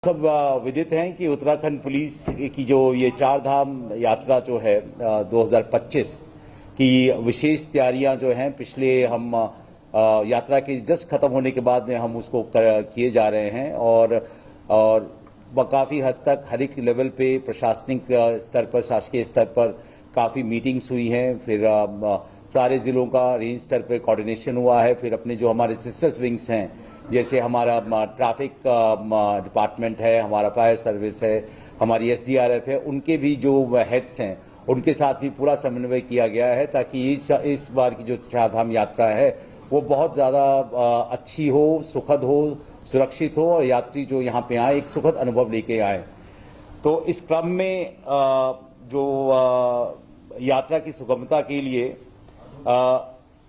सब विदित हैं कि उत्तराखंड पुलिस की जो ये चार धाम यात्रा जो है 2025 की विशेष तैयारियां जो हैं पिछले हम यात्रा के जस्ट खत्म होने के बाद में हम उसको किए जा रहे हैं और काफ़ी हद तक हर एक लेवल पे प्रशासनिक स्तर पर शासकीय स्तर पर काफ़ी मीटिंग्स हुई हैं। फिर सारे ज़िलों का रेंज स्तर पर कोऑर्डिनेशन हुआ है। फिर अपने जो हमारे सिस्टर्स विंग्स हैं, जैसे हमारा ट्रैफिक डिपार्टमेंट है, हमारा फायर सर्विस है, हमारी एसडीआरएफ है, उनके भी जो हेड्स हैं उनके साथ भी पूरा समन्वय किया गया है ताकि इस बार की जो चारधाम यात्रा है वो बहुत ज़्यादा अच्छी हो, सुखद हो, सुरक्षित हो और यात्री जो यहाँ पे आए एक सुखद अनुभव लेके आए। तो इस क्रम में जो यात्रा की सुगमता के लिए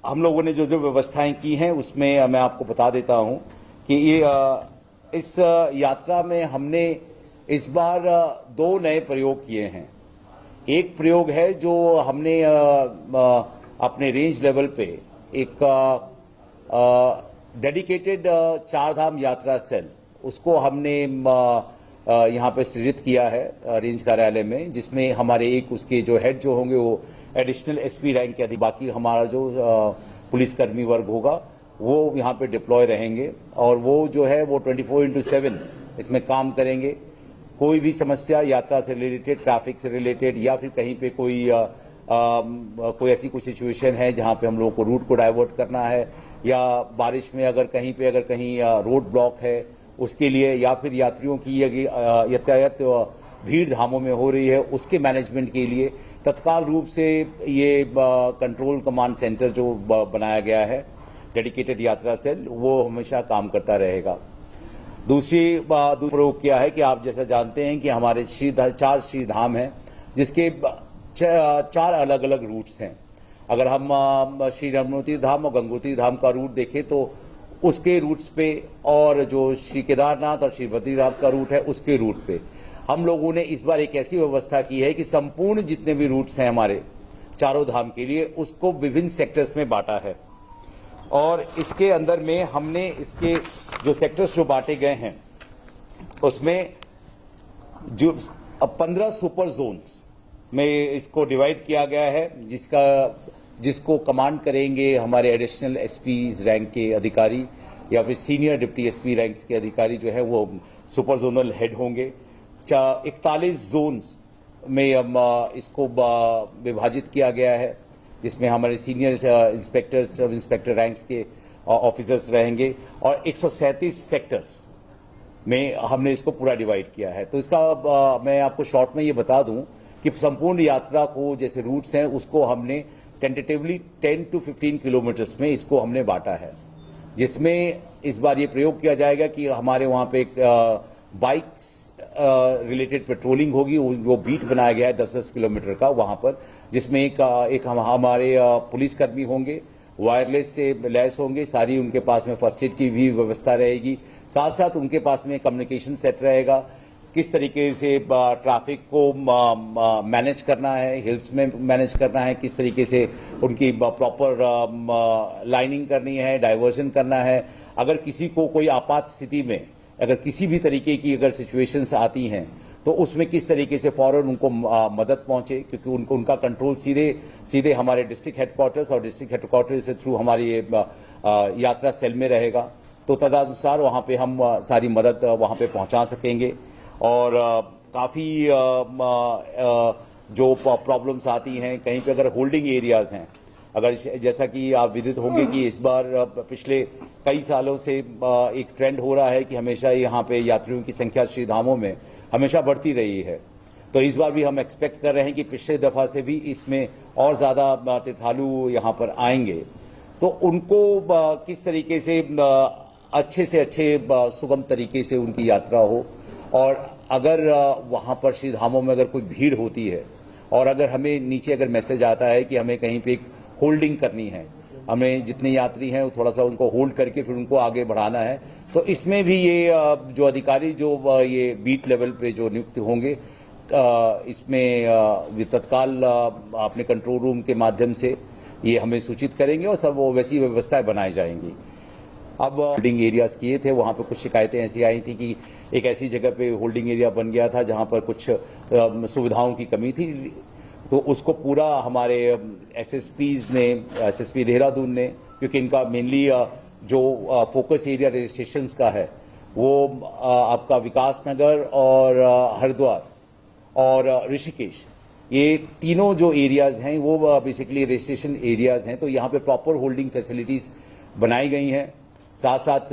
हम लोगों ने जो जो व्यवस्थाएं की हैं उसमें मैं आपको बता देता हूं कि ये इस यात्रा में हमने इस बार दो नए प्रयोग किए हैं। एक प्रयोग है जो हमने अपने रेंज लेवल पे एक डेडिकेटेड चारधाम यात्रा सेल उसको हमने यहाँ पे सृजित किया है रेंज कार्यालय में, जिसमें हमारे एक उसके जो हेड जो होंगे वो एडिशनल एसपी रैंक के अधिकारी, बाकी हमारा जो पुलिसकर्मी वर्ग होगा वो यहाँ पे डिप्लॉय रहेंगे और वो जो है वो 24/7 इसमें काम करेंगे। कोई भी समस्या यात्रा से रिलेटेड, ट्रैफिक से रिलेटेड या फिर कहीं पे कोई ऐसी कोई सिचुएशन है जहाँ पे हम लोगों को रूट को डाइवर्ट करना है या बारिश में अगर कहीं रोड ब्लॉक है उसके लिए, या फिर यात्रियों की यातायात भीड़ धामों में हो रही है उसके मैनेजमेंट के लिए तत्काल रूप से ये कंट्रोल कमांड सेंटर जो बनाया गया है डेडिकेटेड यात्रा सेल, वो हमेशा काम करता रहेगा। दूसरी प्रयोग किया है कि आप जैसा जानते हैं कि हमारे चार श्री धाम हैं जिसके चार अलग अलग रूट्स हैं। अगर हम श्री यमुनोत्री धाम और गंगोत्री धाम का रूट देखें तो उसके रूट्स पे और जो श्री केदारनाथ और श्री बद्रीनाथ का रूट है उसके रूट पे हम लोगों ने इस बार एक ऐसी व्यवस्था की है कि संपूर्ण जितने भी रूट्स हैं हमारे चारों धाम के लिए उसको विभिन्न सेक्टर्स में बांटा है और इसके अंदर में हमने इसके जो सेक्टर्स जो बांटे गए हैं उसमें जो 15 सुपर जोन्स में इसको डिवाइड किया गया है, जिसको कमांड करेंगे हमारे एडिशनल एसपी रैंक के अधिकारी या फिर सीनियर डिप्टी एसपी रैंक्स के अधिकारी जो है वो सुपर जोनल हेड होंगे। 41 जोन्स में इसको विभाजित किया गया है जिसमें हमारे senior inspector, sub inspector ranks के ऑफिसर्स रहेंगे और 137 सेक्टर्स में हमने इसको पूरा डिवाइड किया है। तो इसका मैं आपको शॉर्ट में ये बता दूं कि संपूर्ण यात्रा को जैसे रूट्स हैं उसको हमने टेंटेटिवली 10 to 15 किलोमीटर्स में इसको हमने बांटा है, जिसमें इस बार ये प्रयोग किया जाएगा कि हमारे वहां पे बाइक्स रिलेटेड पेट्रोलिंग होगी। वो बीट बनाया गया है 10-10 किलोमीटर का वहां पर, जिसमें एक हमारे पुलिसकर्मी होंगे, वायरलेस से लैस होंगे, सारी उनके पास में फर्स्ट एड की भी व्यवस्था रहेगी, साथ साथ उनके पास में कम्युनिकेशन सेट रहेगा, किस तरीके से ट्रैफिक को मैनेज करना है, हिल्स में मैनेज करना है, किस तरीके से उनकी प्रॉपर लाइनिंग करनी है, डाइवर्जन करना है। अगर किसी को कोई आपात स्थिति में अगर किसी भी तरीके की अगर सिचुएशंस आती हैं तो उसमें किस तरीके से फौरन उनको मदद पहुंचे, क्योंकि उनका कंट्रोल सीधे हमारे डिस्ट्रिक्ट हेडक्वार्टर्स और डिस्ट्रिक्ट हेडक्वार्टर्स से थ्रू हमारी यात्रा सेल में रहेगा। तो तदनुसार वहां पे हम सारी मदद वहां पे पहुंचा सकेंगे और काफ़ी जो प्रॉब्लम्स आती हैं कहीं पे अगर होल्डिंग एरियाज हैं, अगर जैसा कि आप विदित होंगे कि इस बार पिछले कई सालों से एक ट्रेंड हो रहा है कि हमेशा यहाँ पे यात्रियों की संख्या श्री धामों में हमेशा बढ़ती रही है। तो इस बार भी हम एक्सपेक्ट कर रहे हैं कि पिछले दफा से भी इसमें और ज़्यादा तीर्थालु यहाँ पर आएंगे, तो उनको किस तरीके से अच्छे से अच्छे सुगम तरीके से उनकी यात्रा हो। और अगर वहां पर श्री धामों में अगर कोई भीड़ होती है और अगर हमें नीचे अगर मैसेज आता है कि हमें कहीं पे एक होल्डिंग करनी है, हमें जितने यात्री हैं थोड़ा सा उनको होल्ड करके फिर उनको आगे बढ़ाना है, तो इसमें भी ये जो अधिकारी जो ये बीट लेवल पे जो नियुक्त होंगे इसमें तत्काल अपने कंट्रोल रूम के माध्यम से ये हमें सूचित करेंगे और सब वो वैसी व्यवस्थाएं बनाई जाएंगी। अब होल्डिंग एरियाज किए थे, वहां पे कुछ शिकायतें ऐसी आई थी कि एक ऐसी जगह पे होल्डिंग एरिया बन गया था जहां पर कुछ सुविधाओं की कमी थी, तो उसको पूरा हमारे एसएसपी देहरादून ने, क्योंकि इनका मेनली जो फोकस एरिया रजिस्ट्रेशंस का है वो आपका विकास नगर और हरिद्वार और ऋषिकेश, ये तीनों जो एरियाज हैं वो बेसिकली रजिस्ट्रेशन एरियाज हैं। तो यहाँ पे प्रॉपर होल्डिंग फैसिलिटीज बनाई गई हैं। साथ साथ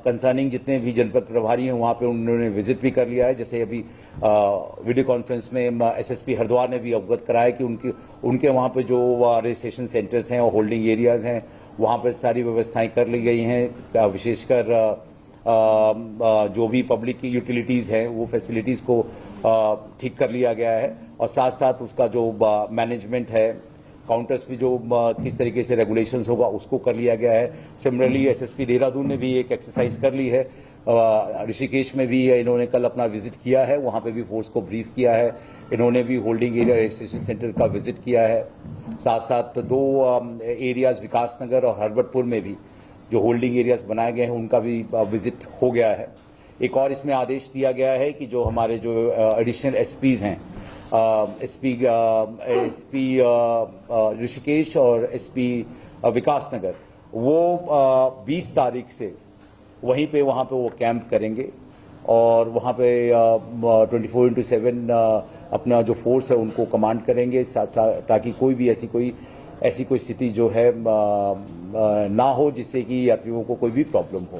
कंसर्निंग जितने भी जनपद प्रभारी हैं वहाँ पे उन्होंने विजिट भी कर लिया है। जैसे अभी वीडियो कॉन्फ्रेंस में एसएसपी हरिद्वार ने भी अवगत कराया कि उनके वहाँ पे जो रजिस्ट्रेशन सेंटर्स हैं और होल्डिंग एरियाज हैं वहाँ पर सारी व्यवस्थाएं कर ली गई हैं। विशेषकर जो भी पब्लिक यूटिलिटीज हैं वो फैसिलिटीज को ठीक कर लिया गया है, और साथ साथ उसका जो मैनेजमेंट है, काउंटर्स भी जो किस तरीके से रेगुलेशंस होगा उसको कर लिया गया है। सिमिलरली एसएसपी देहरादून ने भी एक एक्सरसाइज कर ली है। ऋषिकेश में भी इन्होंने कल अपना विजिट किया है, वहाँ पे भी फोर्स को ब्रीफ किया है। इन्होंने भी होल्डिंग एरिया रजिस्ट्रेशन सेंटर का विजिट किया है। साथ साथ 2 एरियाज विकास नगर और हरबटपुर में भी जो होल्डिंग एरियाज बनाए गए हैं उनका भी विजिट हो गया है। एक और इसमें आदेश दिया गया है कि जो हमारे जो एडिशनल एसपीज हैं, एसपी ऋषिकेश और एसपी विकास नगर, वो 20 तारीख से वहाँ पे वो कैंप करेंगे और वहाँ पे 24/7 अपना जो फोर्स है उनको कमांड करेंगे, ताकि कोई भी ऐसी कोई स्थिति जो है ना हो जिससे कि यात्रियों को कोई भी प्रॉब्लम हो।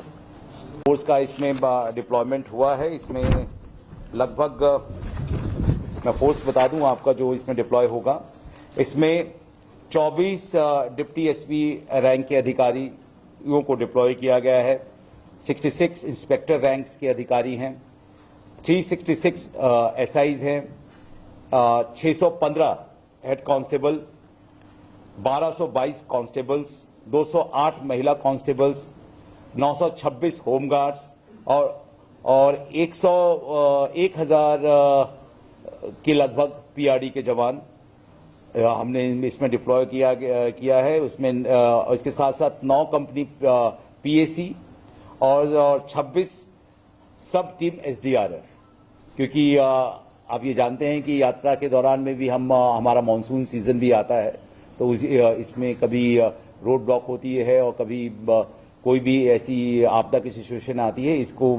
फोर्स का इसमें डिप्लॉयमेंट हुआ है। इसमें लगभग मैं फोर्स बता दूं आपका जो इसमें डिप्लॉय होगा, इसमें 24 डिप्टी एसपी रैंक के अधिकारियों को डिप्लॉय किया गया है। 66 इंस्पेक्टर रैंक्स के अधिकारी हैं, 366 एसआईज हैं, 615 हेड कांस्टेबल, 1222 कांस्टेबल्स, 208 महिला कांस्टेबल्स, 926 होमगार्ड्स और 1000 के लगभग पीआरडी के जवान हमने इसमें डिप्लॉय किया है। उसमें इसके साथ साथ 9 कंपनी पीएसी और 26 सब टीम एसडीआरएफ, क्योंकि आप ये जानते हैं कि यात्रा के दौरान में भी हमारा मानसून सीजन भी आता है, तो इसमें कभी रोड ब्लॉक होती है और कभी कोई भी ऐसी आपदा की सिचुएशन आती है। इसको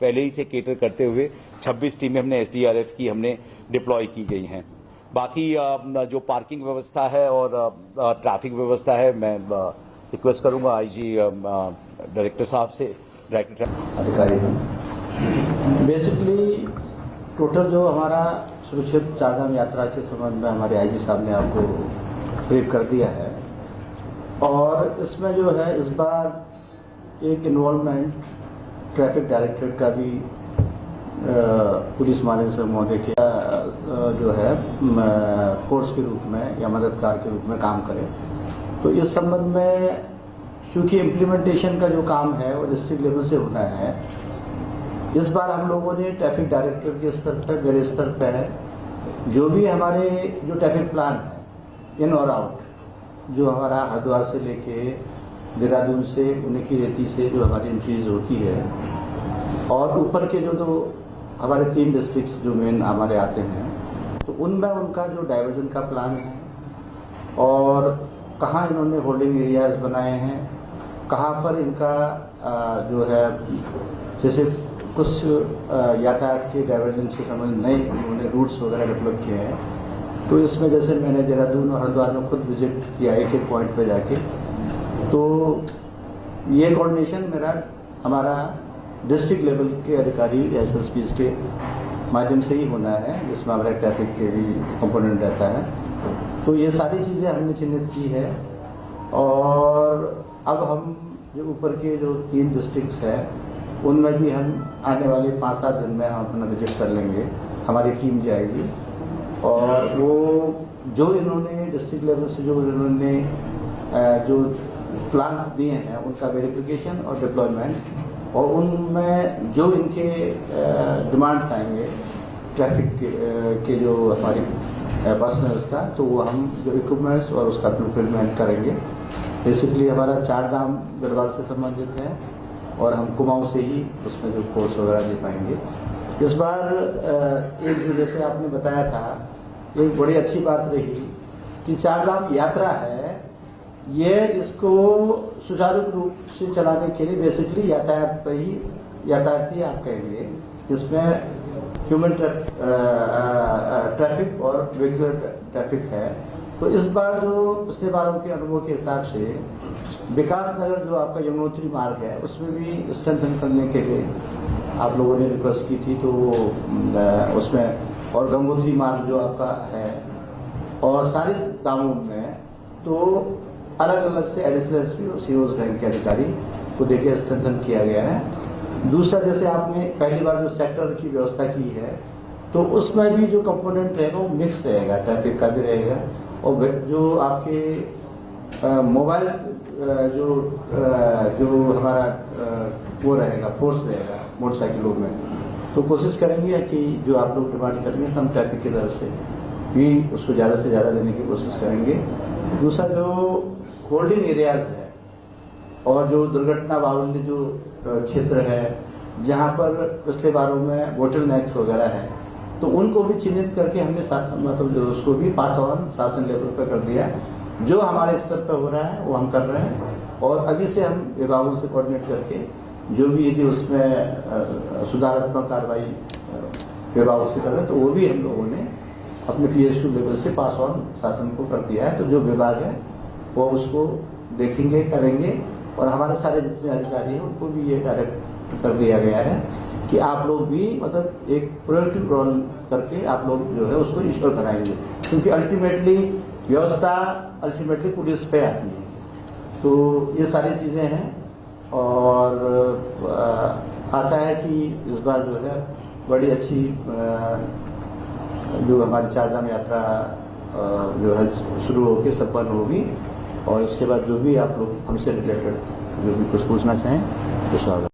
पहले ही से केटर करते हुए 26 टीमें हमने एसडीआरएफ की हमने डिप्लॉय की गई हैं। बाकी जो पार्किंग व्यवस्था है और ट्रैफिक व्यवस्था है, मैं रिक्वेस्ट करूंगा आईजी डायरेक्टर साहब से, डायरेक्टर अधिकारी बेसिकली टोटल जो हमारा सुरक्षित चारधाम यात्रा के संबंध में हमारे आईजी साहब ने आपको ब्रीफ कर दिया है। और इसमें जो है इस बार एक इन्वॉल्वमेंट ट्रैफिक डायरेक्टरेट का भी पुलिस महानिदेशक महोदय के जो है फोर्स के रूप में या मददगार के रूप में काम करे। तो इस संबंध में क्योंकि इम्प्लीमेंटेशन का जो काम है वो डिस्ट्रिक्ट लेवल से होना है, इस बार हम लोगों ने ट्रैफिक डायरेक्टर के स्तर पर, मेरे स्तर पर जो भी हमारे जो ट्रैफिक प्लान है इन और आउट, जो हमारा हरिद्वार से लेके देहरादून से उनकी रेती से जो हमारी एंट्रीज होती है और ऊपर के जो हमारे 3 डिस्ट्रिक्ट्स जो मेन हमारे आते हैं, तो उनमें उनका जो डाइवर्जन का प्लान है और कहाँ इन्होंने होल्डिंग एरियाज बनाए हैं, कहाँ पर इनका जो है जैसे कुछ यातायात के डाइवर्जन से संबंधित नए उन्होंने रूट्स वगैरह डेवलप किए हैं। तो इसमें जैसे मैंने देहरादून और हरिद्वार में खुद विजिट किया एक पॉइंट पे जाके, तो ये कोऑर्डिनेशन हमारा डिस्ट्रिक्ट लेवल के अधिकारी एसएसपीज के माध्यम से ही होना है, जिसमें हमारा ट्रैफिक के भी कंपोनेंट रहता है। तो ये सारी चीज़ें हमने चिन्हित की है और अब हम जो ऊपर के जो 3 डिस्ट्रिक्ट्स हैं उनमें भी हम आने वाले 5-7 दिन में हम अपना विजिट कर लेंगे, हमारी टीम जाएगी और वो जो इन्होंने डिस्ट्रिक्ट लेवल से जो इन्होंने जो प्लान्स दिए हैं उनका वेरिफिकेशन और डिप्लॉयमेंट और उनमें जो इनके डिमांड्स आएंगे ट्रैफिक के जो हमारी पर्सनल्स का, तो वो हम जो इक्विपमेंट्स और उसका फुलफिलमेंट करेंगे। बेसिकली हमारा चार धाम गढ़वाल से संबंधित है और हम कुमाऊं से ही उसमें जो कोर्स वगैरह दे पाएंगे। इस बार एक जो जैसे आपने बताया था, एक बड़ी अच्छी बात रही कि चार धाम यात्रा है, ये इसको सुचारू रूप से चलाने के लिए बेसिकली यातायात ही आप कहेंगे, जिसमें ह्यूमन ट्रैफिक और व्हीकल ट्रैफिक है। तो इस बार जो पिछले बारों के अनुभव के हिसाब से विकास नगर जो आपका यमुनोत्री मार्ग है, उसमें भी स्ट्रेंथन करने के लिए आप लोगों ने रिक्वेस्ट की थी, तो उसमें और गंगोत्री मार्ग जो आपका है और सारे दामों में तो अलग अलग से एडिशनल एसपी और सीओज रैंक के अधिकारी को देकर स्ट्रेंथन किया गया है। दूसरा, जैसे आपने पहली बार जो सेक्टर की व्यवस्था की है, तो उसमें भी जो कंपोनेंट रहेगा वो मिक्स रहेगा, ट्रैफिक का भी रहेगा और जो आपके मोबाइल जो हमारा वो रहेगा, फोर्स रहेगा मोटरसाइकिलों में, तो कोशिश करेंगे कि जो आप लोग डिमांड करेंगे तो हम ट्रैफिक की तरफ से भी उसको ज़्यादा से ज़्यादा देने की कोशिश करेंगे। दूसरा, जो होल्डिंग एरियाज है और जो दुर्घटना बाहुल्य जो क्षेत्र है, जहाँ पर पिछले बारों में बोटल नेक्स वगैरह है, तो उनको भी चिन्हित करके हमने मतलब उसको भी पास ऑन शासन लेवल पर कर दिया। जो हमारे स्तर पर हो रहा है वो हम कर रहे हैं और अभी से हम विभागों से कोऑर्डिनेट करके जो भी यदि उसमें सुधारात्मक कार्रवाई विभागों से कर रहे हैं, तो वो भी हम लोगों ने अपने PSU लेवल से पास ऑन शासन को कर दिया है। तो जो विभाग है वो उसको देखेंगे, करेंगे और हमारे सारे जितने अधिकारी हैं उनको भी ये डायरेक्ट कर दिया गया है कि आप लोग भी मतलब एक प्रोएक्टिव रोल करके आप लोग जो है उसको इंश्योर कराएंगे, क्योंकि अल्टीमेटली व्यवस्था अल्टीमेटली पुलिस पे आती है। तो ये सारी चीज़ें हैं और आशा है कि इस बार जो है बड़ी अच्छी जो हमारी चार धाम यात्रा जो है शुरू होकर संपन्न होगी और इसके बाद जो भी आप लोग हमसे रिलेटेड जो भी कुछ पूछना चाहें तो स्वागत।